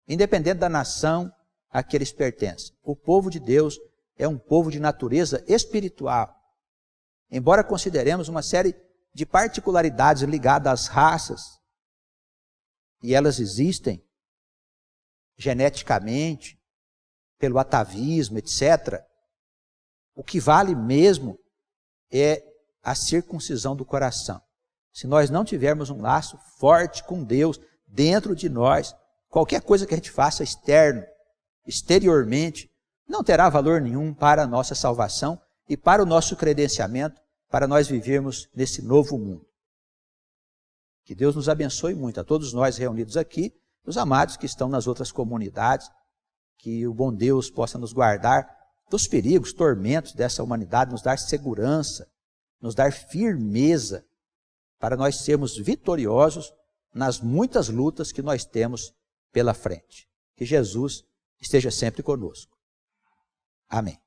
independente da nação a que eles pertencem. O povo de Deus é um povo de natureza espiritual. Embora consideremos uma série de particularidades ligadas às raças, e elas existem geneticamente, pelo atavismo, etc., o que vale mesmo é a circuncisão do coração. Se nós não tivermos um laço forte com Deus dentro de nós, qualquer coisa que a gente faça exteriormente, não terá valor nenhum para a nossa salvação e para o nosso credenciamento, para nós vivermos nesse novo mundo. Que Deus nos abençoe muito, a todos nós reunidos aqui, os amados que estão nas outras comunidades, que o bom Deus possa nos guardar dos perigos, tormentos dessa humanidade, nos dar segurança, nos dar firmeza, para nós sermos vitoriosos nas muitas lutas que nós temos pela frente. Que Jesus esteja sempre conosco. Amém.